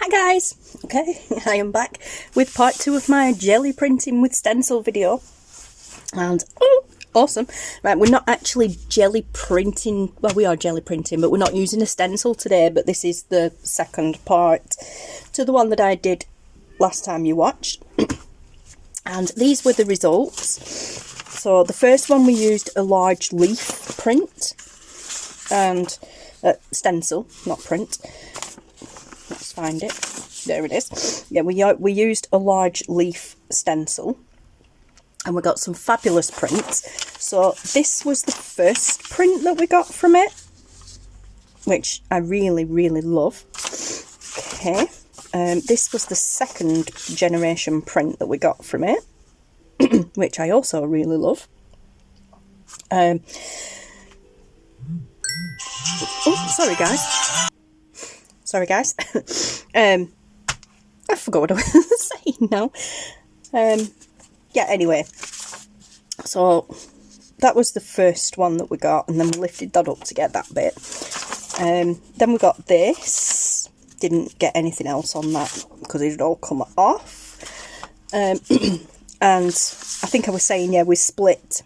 Hi guys! Okay, I am back with part 2 of my jelly printing with stencil video. And, oh, awesome. Right, we're not actually jelly printing, well we are jelly printing, but we're not using a stencil today, but this is the second part to the one that I did last time you watched. And these were the results. So the first one we used a large leaf print and stencil, not print. Let's find it. There it is. Yeah, we used a large leaf stencil and we got some fabulous prints. So this was the first print that we got from it, which I really, really love. Okay, this was the second generation print that we got from it, which I also really love. Oh, sorry guys. Sorry guys. I forgot what I was saying now. Yeah, anyway. So that was the first one that we got, and then we lifted that up to get that bit. Then we got this. Didn't get anything else on that because it had all come off. And I think I was saying, yeah, we split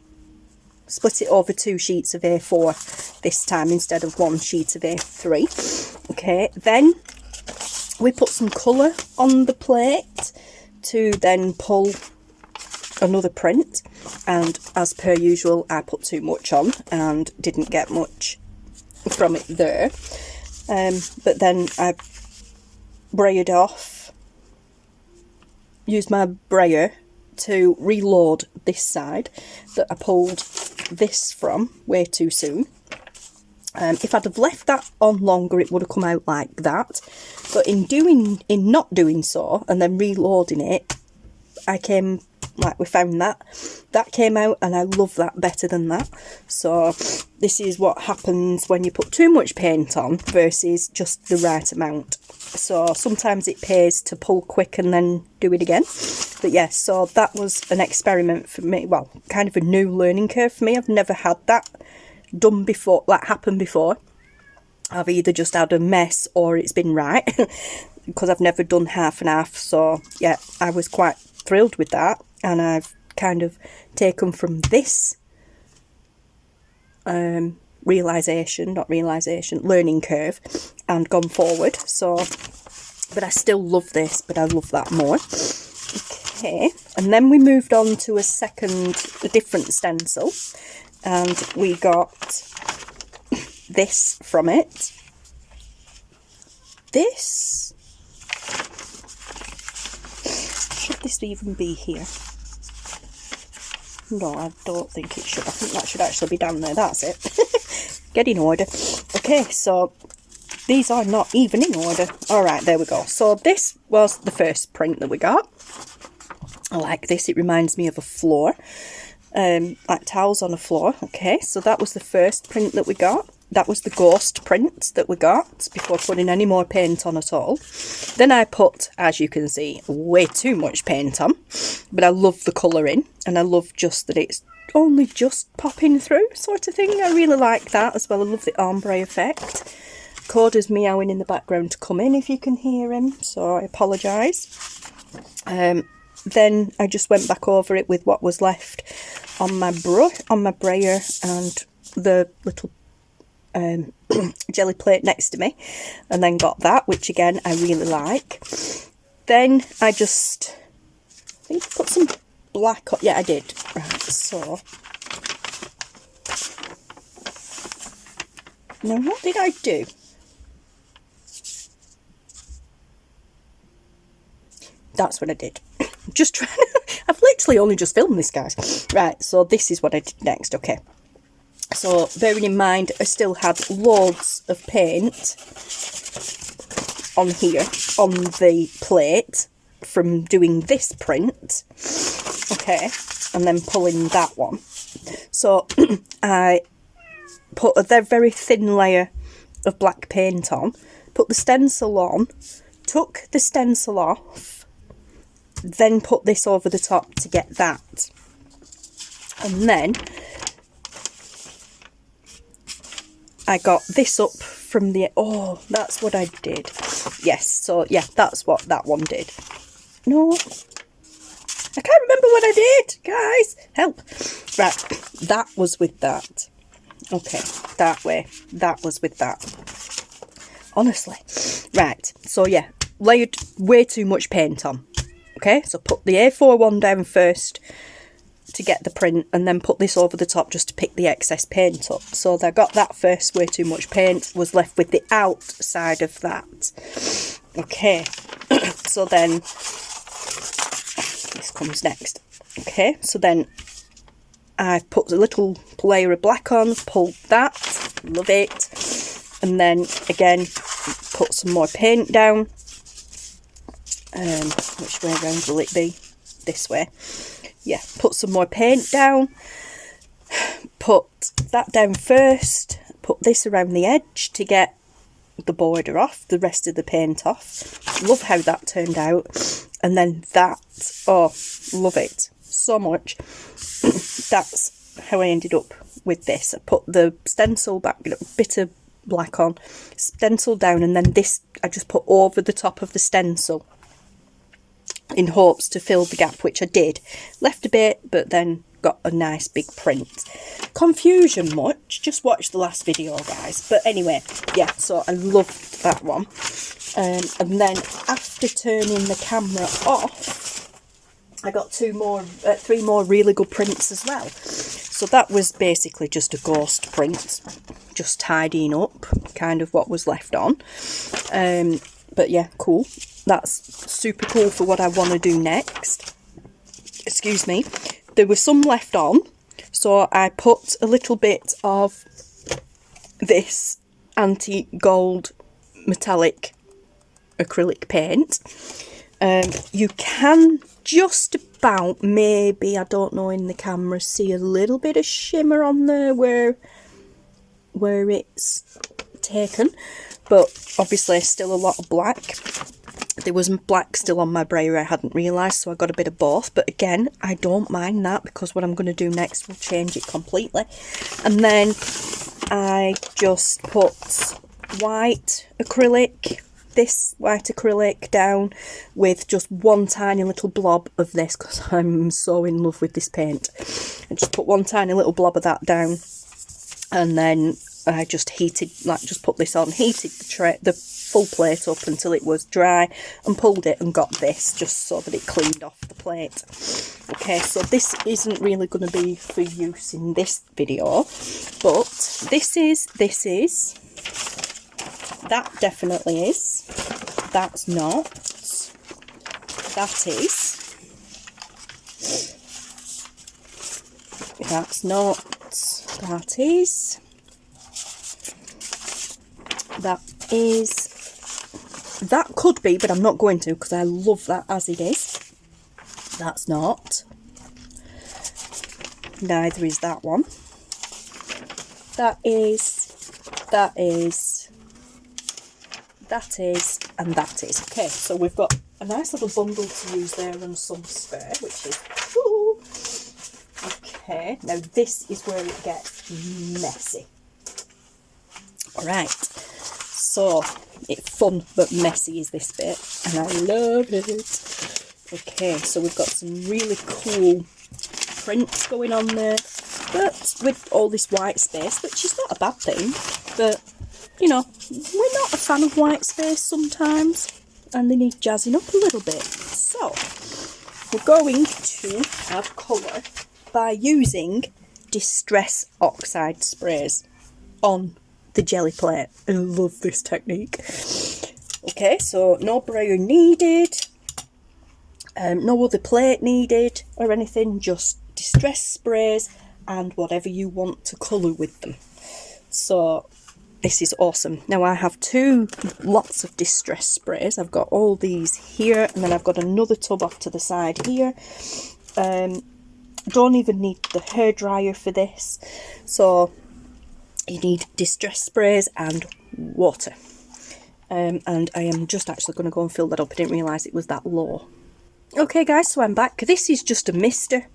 it over 2 sheets of A4 this time instead of 1 sheet of A3. Okay, then we put some colour on the plate to then pull another print, and as per usual I put too much on and didn't get much from it there. But then I braided off, used my brayer to reload this side that I pulled this from way too soon. If I'd have left that on longer, it would have come out like that. But in not doing so and then reloading it, we found that came out, and I love that better than that. So this is what happens when you put too much paint on versus just the right amount. So sometimes it pays to pull quick and then do it again. But yes, so that was an experiment for me. Well, kind of a new learning curve for me. I've never had that done before, like happen before. I've either just had a mess or it's been right because I've never done half and half. So yeah, I was quite thrilled with that, and I've kind of taken from this learning curve and gone forward. So, but I still love this, but I love that more. Okay, and then we moved on to a different stencil, and we got this from it. This, should this even be here? No, I don't think it should. I think that should actually be down there. That's it. Get in order. Okay, so these are not even in order. Alright, there we go. So this was the first print that we got. I like this. It reminds me of a floor. Like towels on a floor. Okay, so that was the first print that we got. That was the ghost print that we got before putting any more paint on at all. Then I put, as you can see, way too much paint on. But I love the colouring, and I love just that it's only just popping through sort of thing. I really like that as well. I love the ombre effect. Coda's meowing in the background to come in if you can hear him, so I apologise. Then I just went back over it with what was left on my brayer and the little jelly plate next to me, and then got that, which again I really like. Then I just, I think I put some black, yeah I did. Right, so now what did I do? That's what I did. Just trying to, I've literally only just filmed this, guys. Right, so this is what I did next. Okay, so bearing in mind I still had loads of paint on here on the plate from doing this print. Okay, and then pulling that one. So I put a very thin layer of black paint on, put the stencil on, took the stencil off, then put this over the top to get that, and then I got this up from the... Oh, that's what I did. Yes, so yeah, that's what that one did. No, I can't remember what I did, guys. Help. Right, that was with that. Okay, that way. That was with that. Honestly. Right, so yeah, layered way too much paint on. Okay, so put the A4 one down first to get the print, and then put this over the top just to pick the excess paint up. So I got that first, way too much paint, was left with the outside of that. Okay, so then this comes next. Okay, so then I put a little layer of black on, pulled that, love it, and then again put some more paint down. Which way around will it be? This way. Yeah, put some more paint down, put that down first, put this around the edge to get the border off, the rest of the paint off. Love how that turned out. And then that, oh, love it so much. That's how I ended up with this. I put the stencil back, a bit of black on, stencil down, and then this I just put over the top of the stencil in hopes to fill the gap, which I did. Left a bit, but then got a nice big print. Confusion much, just watch the last video, guys. But anyway, yeah, so I loved that one. And then after turning the camera off, I got three more really good prints as well. So that was basically just a ghost print, just tidying up kind of what was left on. But yeah, cool. That's super cool for what I want to do next. Excuse me. There was some left on, so I put a little bit of this anti-gold metallic acrylic paint. You can just about, maybe, I don't know in the camera, see a little bit of shimmer on there where it's taken, but obviously still a lot of black. There was black still on my brayer, I hadn't realised, so I got a bit of both. But again, I don't mind that, because what I'm going to do next will change it completely. And then I just put white acrylic, this white acrylic down with just one tiny little blob of this, because I'm so in love with this paint. I just put one tiny little blob of that down, and then I just heated, like just put this on, heated the full plate up until it was dry, and pulled it and got this just so that it cleaned off the plate. Okay, so this isn't really going to be for use in this video, but this is, that definitely is, that's not, that is, that's not, that is, that is, that could be, but I'm not going to because I love that as it is. That's not. Neither is that one. That is, that is, that is, and that is. Okay, so we've got a nice little bundle to use there and some spare, which is cool. Okay, now this is where it gets messy. Alright, so it's fun but messy is this bit, and I love it. Okay, so we've got some really cool prints going on there, but with all this white space, which is not a bad thing, but you know, we're not a fan of white space sometimes, and they need jazzing up a little bit. So we're going to add colour by using Distress Oxide sprays on the jelly plate. I love this technique. Okay, so no brayer needed, no other plate needed or anything, just distress sprays and whatever you want to colour with them. So this is awesome. Now I have lots of distress sprays. I've got all these here, and then I've got another tub off to the side here. Don't even need the hairdryer for this, so you need distress sprays and water. And I am just actually going to go and fill that up. I didn't realise it was that low. Okay guys, so I'm back. This is just a mister.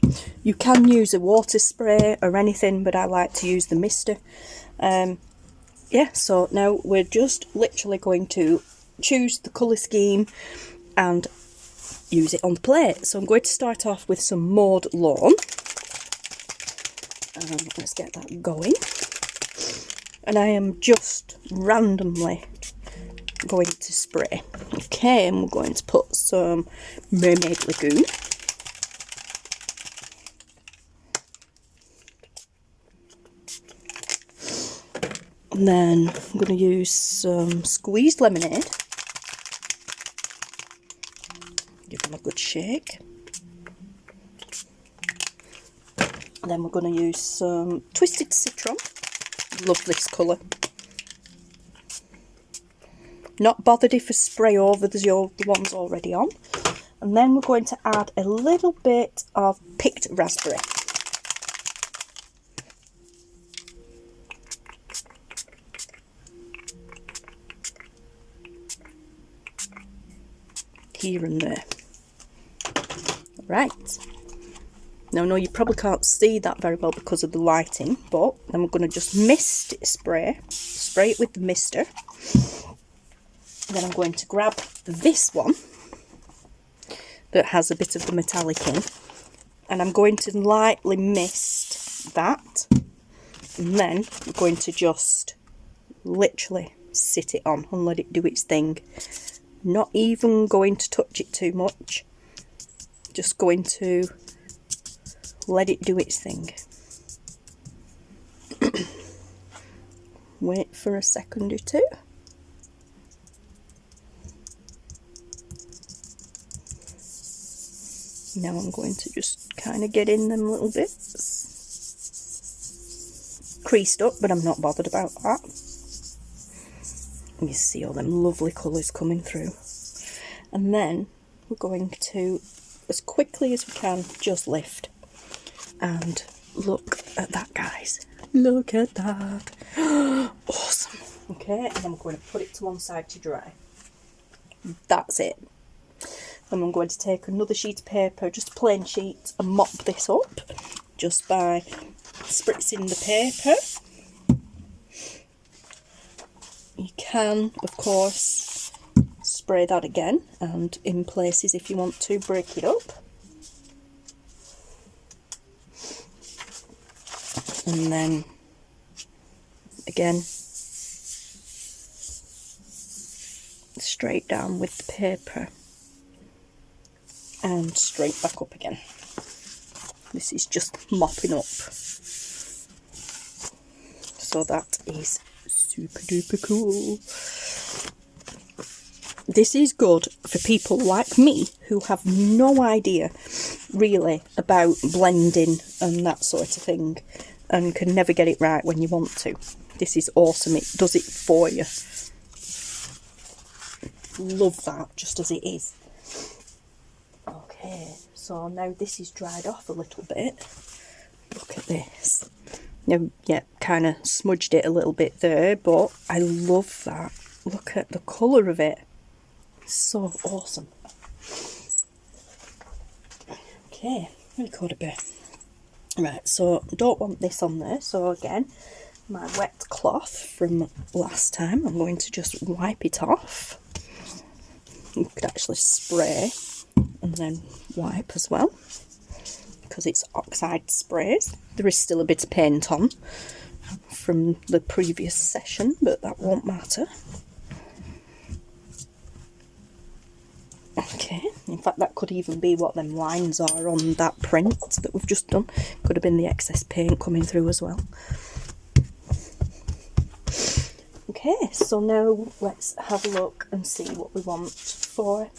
You can use a water spray or anything, but I like to use the mister. yeah, so now we're just literally going to choose the colour scheme and use it on the plate. So I'm going to start off with some Maude Lawn. Let's get that going. And I am just randomly going to spray. Okay, and we're going to put some Mermaid Lagoon. And then I'm going to use some squeezed lemonade. Give them a good shake. And then we're going to use some Twisted Citron. Love this colour. Not bothered if I spray over the ones already on. And then we're going to add a little bit of picked raspberry. Here and there. Right. Now, no, you probably can't see that very well because of the lighting, but then we're going to just mist spray it with the mister. Then I'm going to grab this one that has a bit of the metallic in, and I'm going to lightly mist that, and then I'm going to just literally sit it on and let it do its thing. Not even going to touch it too much, just going to let it do its thing. Wait for a second or two. Now I'm going to just kind of get in them little bits. Creased up, but I'm not bothered about that. You see all them lovely colours coming through. And then we're going to, as quickly as we can, just lift. And look at that, guys. Look at that. Awesome. Okay, and I'm going to put it to one side to dry. That's it. And I'm going to take another sheet of paper, just a plain sheet, and mop this up just by spritzing the paper. You can, of course, spray that again, and in places, if you want to, break it up. And then, again, straight down with the paper. And straight back up again. This is just mopping up. So that is super duper cool. This is good for people like me who have no idea really about blending and that sort of thing, and can never get it right when you want to. This is awesome. It does it for you. Love that just as it is. Okay, so now this is dried off a little bit. Look at this. Now, yeah, kind of smudged it a little bit there, but I love that. Look at the colour of it. It's so awesome. Okay, record a bit. Right, so don't want this on there, so again, my wet cloth from last time, I'm going to just wipe it off. You could actually spray and then wipe as well, because it's Oxide sprays. There is still a bit of paint on from the previous session, but that won't matter. Okay, in fact that could even be what them lines are on that print that we've just done. Could have been the excess paint coming through as well. Okay, so now let's have a look and see what we want for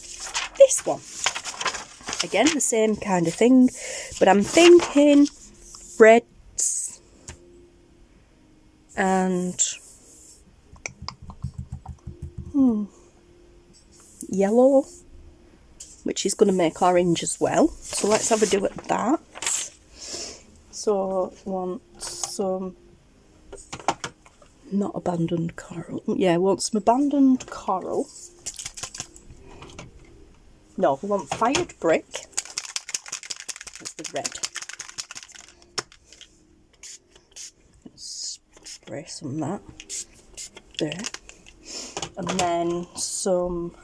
this one. Again, the same kind of thing, but I'm thinking reds and yellow, which is going to make orange as well. So let's have a do at that. So want some, not abandoned coral. Yeah, want some abandoned coral. No, we want fired brick. That's the red. Let's spray some of that. there. And then some,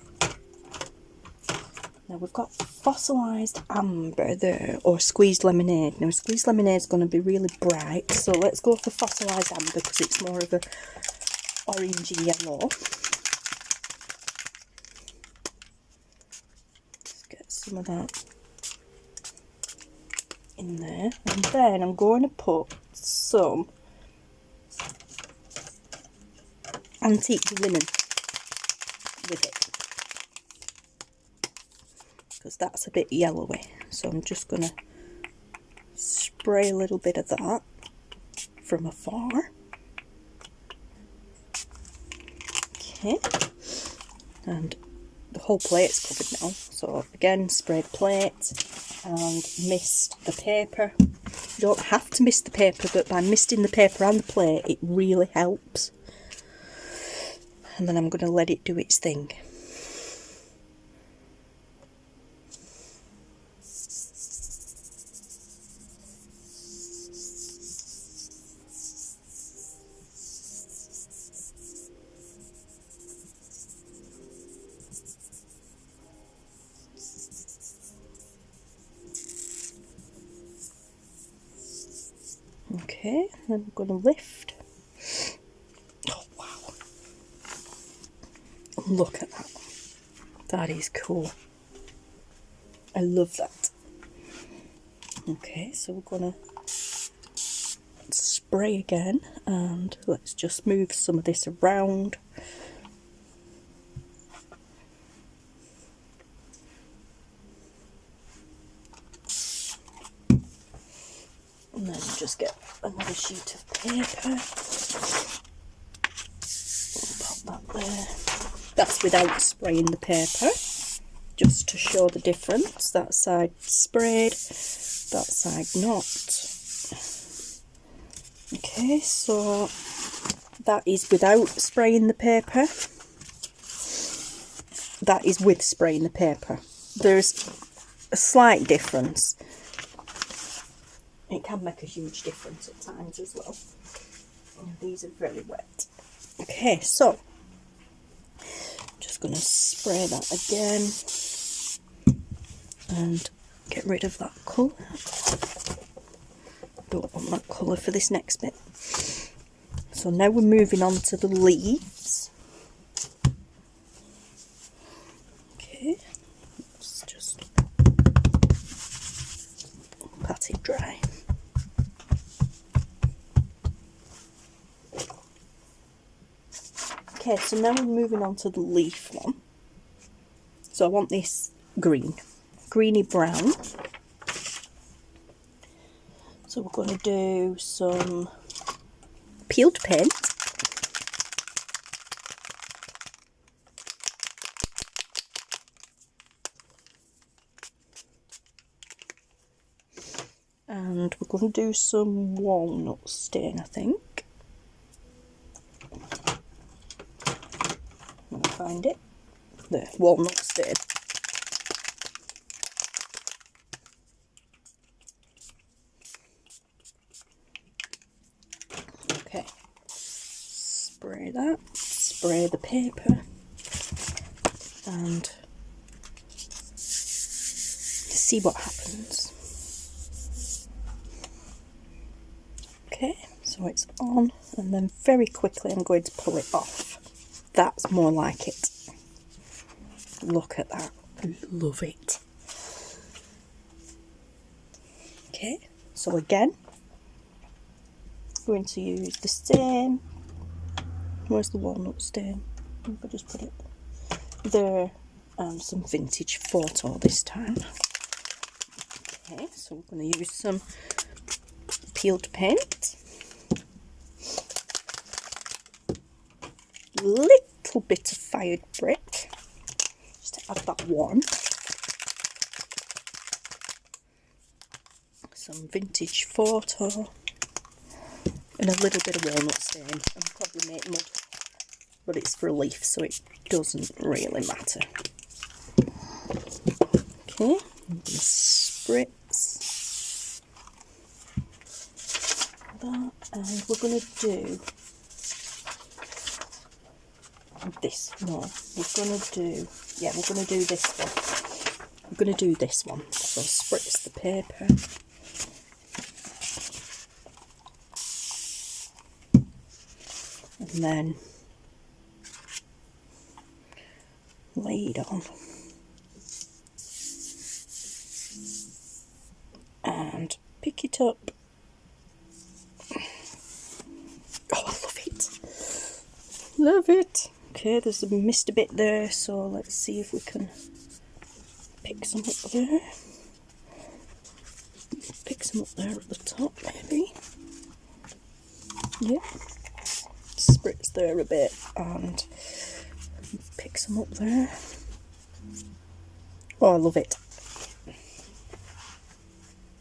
now we've got fossilised amber there, or squeezed lemonade. Now squeezed lemonade is going to be really bright, so let's go for fossilised amber because it's more of a orangey yellow. Let's get some of that in there, and then I'm going to put some antique linen with it because that's a bit yellowy, so I'm just going to spray a little bit of that from afar. Okay, and the whole plate's covered now, so again sprayed plate and mist the paper. You don't have to mist the paper, but by misting the paper and the plate it really helps. And then I'm going to let it do its thing. Okay, then I'm going to lift. Oh wow. Look at that. That is cool. I love that. Okay, so we're going to spray again, and let's just move some of this around. And then just get another sheet of paper. Pop that there. That's without spraying the paper, just to show the difference. That side sprayed, that side not. Okay, so that is without spraying the paper. That is with spraying the paper. There's a slight difference. It can make a huge difference at times as well. These are very wet. Okay, so just going to spray that again and get rid of that colour. Don't want that colour for this next bit. So now we're moving on to the leaves. Okay, let's just pat it dry. Okay, so now we're moving on to the leaf one. So I want this green, greeny brown. So we're going to do some peeled paint. And we're going to do some walnut stain, I think. Find it. There, walnut stain. Okay, spray that, spray the paper, and see what happens. Okay, so it's on, and then very quickly I'm going to pull it off. That's more like it. Look at that. I love it. Okay, so again, I'm going to use the same. Where's the walnut stain? I'll just put it there, and some vintage photo this time. Okay, so we're going to use some peeled paint. Little bit of fired brick, just to add that one. Some vintage photo, and a little bit of walnut stain. I'll probably make mud, but it's for a leaf, so it doesn't really matter. Okay, I'm going to spritz that, and we're going to do this. No, we're gonna do. Yeah, we're gonna do this one. We're gonna do this one. So spritz the paper. And then lay it on. And pick it up. Oh, I love it. Love it. Okay, there's missed a bit there, so let's see if we can pick some up there. Pick some up there at the top, maybe. Yeah. Spritz there a bit and pick some up there. Oh, I love it.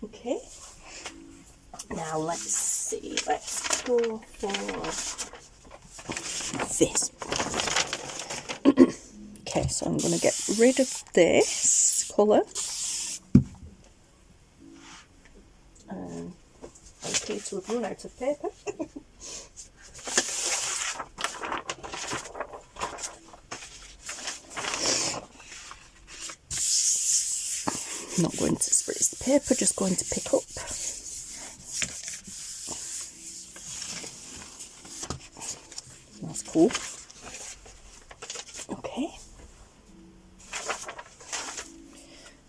Okay. Now let's see. Let's go for this. Okay, so I'm going to get rid of this colour. I appear to have run out of paper. I'm not going to spritz the paper, just going to pick up. That's cool. Okay.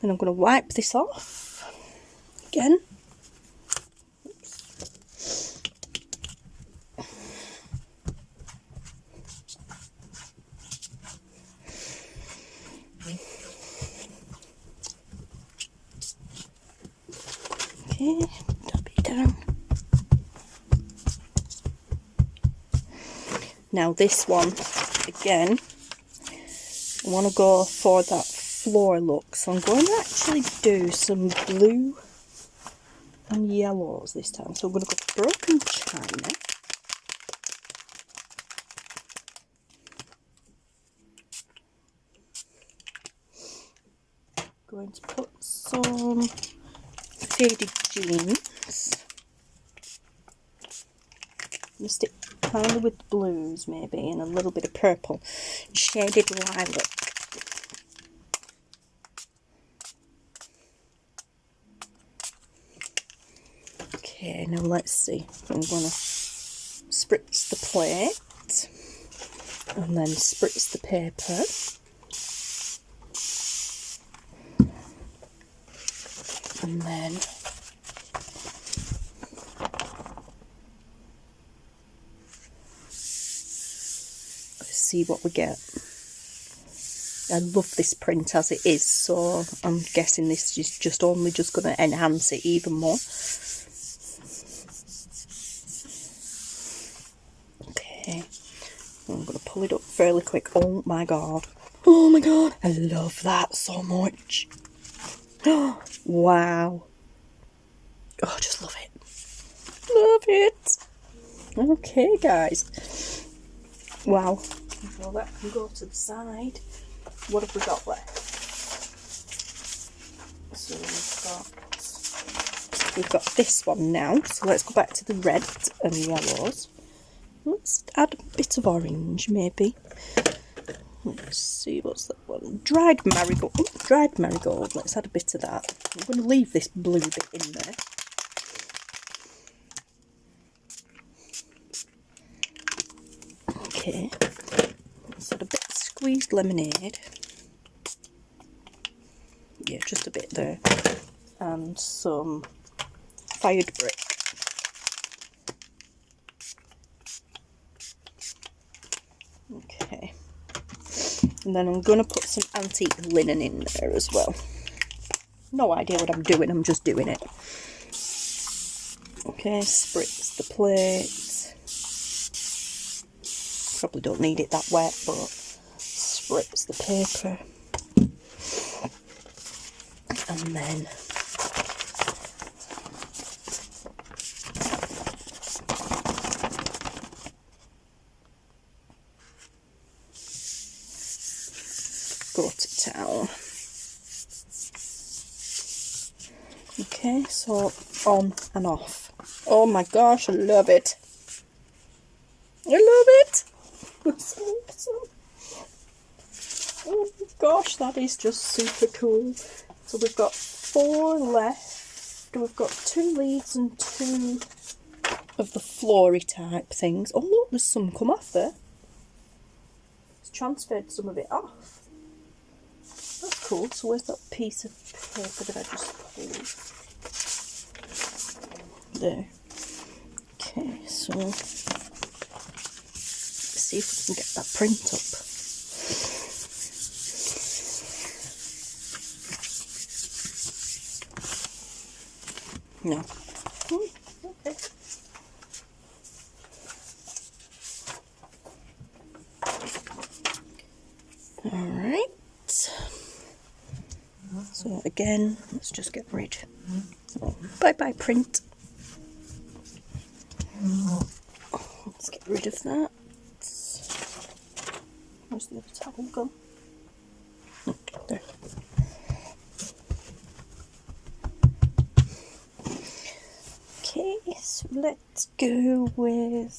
Then I'm going to wipe this off again. Okay, dab it down. Now this one, again, I want to go for that floor look, so I'm going to actually do some blue and yellows this time. So I'm going to go for broken china. Going to put some faded jeans. I'm going to stick kind of with blues maybe and a little bit of purple. Shaded lilac. Okay, now let's see. I'm going to spritz the plate and then spritz the paper. And then let's see what we get. I love this print as it is, so I'm guessing this is just only just going to enhance it even more. Okay, I'm going to pull it up fairly quick. Oh my god. Oh my god. I love that so much. Wow. Oh, I just love it. Love it. Okay, guys. Wow. So that can go to the side. What have we got left? So we've got this one now. So let's go back to the red and yellows. Let's add a bit of orange, maybe. Let's see, what's that one? Dried marigold. Oh, dried marigold. Let's add a bit of that. I'm going to leave this blue bit in there. Okay. Let's add a bit of squeezed lemonade. Yeah, just a bit there. And some fired brick. Okay. And then I'm going to put some antique linen in there as well. No idea what I'm doing, I'm just doing it. Okay, spritz the plate. Probably don't need it that wet, but spritz the paper. And then go to town. Okay, so on and off. Oh my gosh, I love it. I love it. That's so awesome. gosh, that is just super cool. So we've got 4 left. We've got 2 leads and 2 of the flory type things. Oh look, there's some come off there. It's transferred some of it off. That's cool. So where's that piece of paper that I just pulled? There. Okay, so let's see if we can get that print up. No. Okay. Alright. So again, let's just get rid. Oh, bye-bye print. Let's get rid of that. Where's the other towel gone? Oh, there. Okay, so let's go with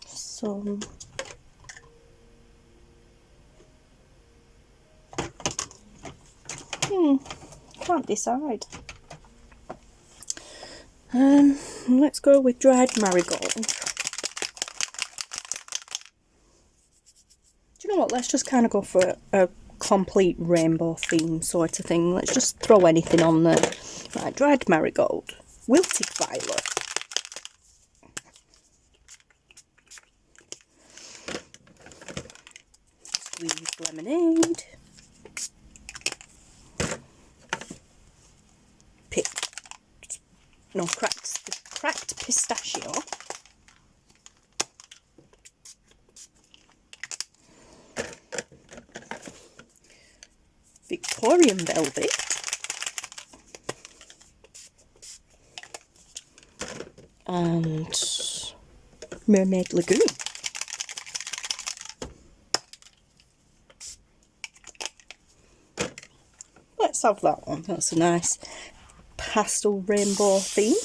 some can't decide. Let's go with dried marigold. Do you know what? Let's just kind of go for a complete rainbow theme sort of thing. Let's just throw anything on there. Right, dried marigold, wilted violet, squeezed lemonade, cracked pistachio, Victorian velvet, and mermaid lagoon. Let's have that one. That's a nice pastel rainbow theme.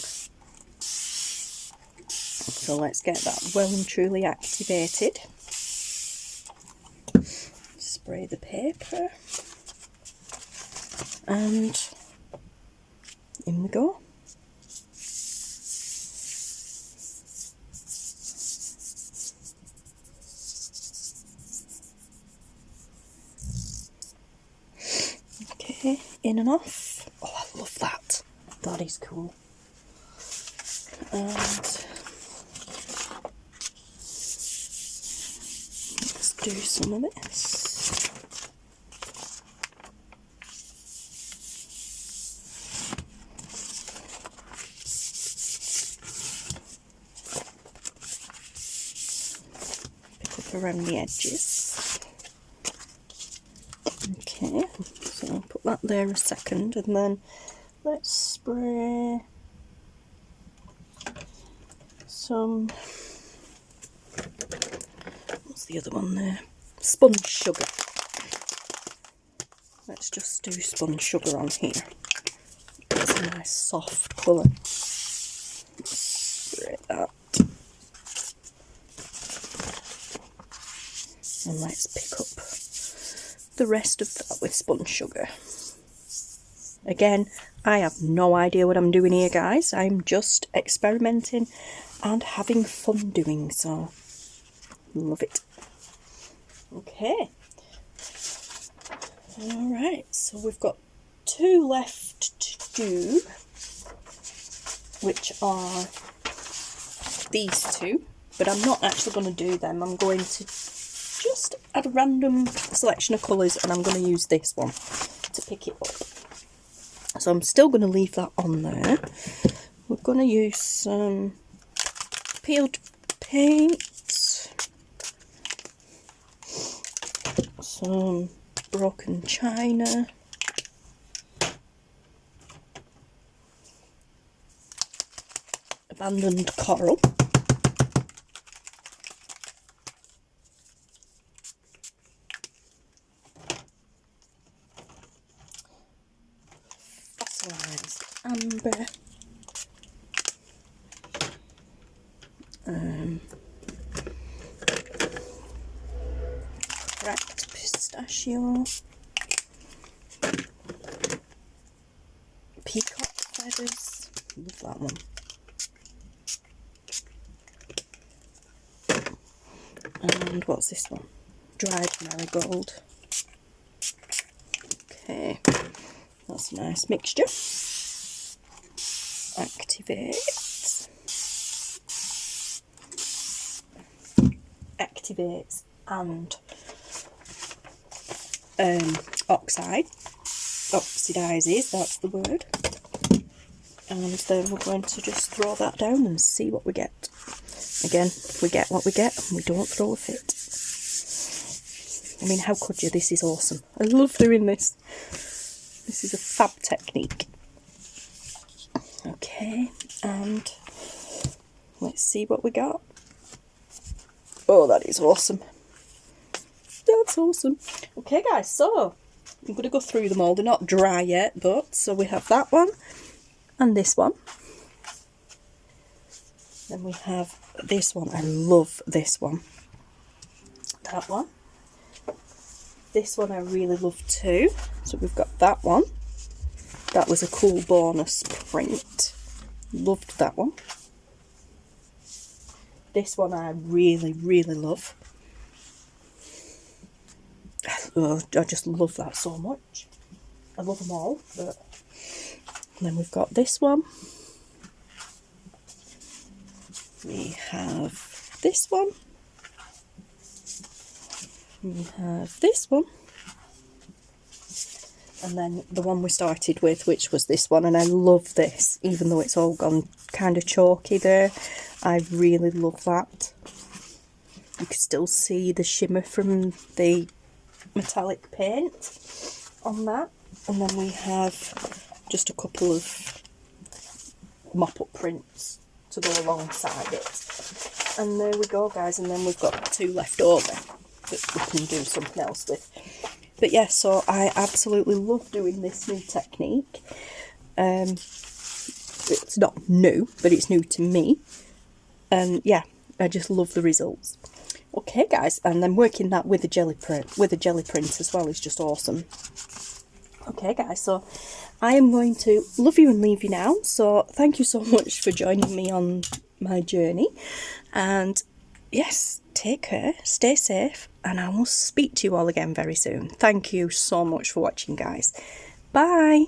So let's get that well and truly activated. Spray the paper. And in we go. Okay, in and off. Oh, I love that. That is cool. And let's do some of this. Around the edges. Okay, so I'll put that there a second, and then let's spray some, what's the other one there? Sponge sugar. Let's just do sponge sugar on here. It's a nice soft colour. Spray that. And let's pick up the rest of that with sponge sugar. Again, I have no idea what I'm doing here, guys. I'm just experimenting and having fun doing so. Love it. Okay. Alright, so we've got 2 left to do, which are these 2, but I'm not actually going to do them. I'm going to just add a random selection of colours, and I'm going to use this one to pick it up. So I'm still going to leave that on there. We're going to use some peeled paint, some broken china, abandoned coral, fossilized amber, cracked pistachio, peacock feathers, love that one, and what's this one? Dried marigold. Okay, that's a nice mixture. Activates and oxidizes, that's the word. And then we're going to just throw that down and see what we get. Again, we get what we get and we don't throw a fit. I mean, how could you? This is awesome. I love doing this. This is a fab technique. Okay, and let's see what we got. Oh, that is awesome. That's awesome. Okay, guys, so I'm going to go through them all. They're not dry yet, but so we have that one and this one. Then we have this one. I love this one. That one. This one I really love too. So we've got that one. That was a cool bonus print. Loved that one. This one I really, really love. Oh, I just love that so much. I love them all. But then we've got this one. We have this one. We have this one. And then the one we started with, which was this one, and I love this, even though it's all gone kind of chalky there. I really love that. You can still see the shimmer from the metallic paint on that. And then we have just a couple of mop-up prints to go alongside it. And there we go, guys, and then we've got 2 left over that we can do something else with. But yeah, so I absolutely love doing this new technique. It's not new, but it's new to me. And yeah, I just love the results. Okay, guys, and then working that with a jelly print as well is just awesome. Okay, guys, so I am going to love you and leave you now. So thank you so much for joining me on my journey. And yes, take care, stay safe, and I will speak to you all again very soon. Thank you so much for watching, guys. Bye.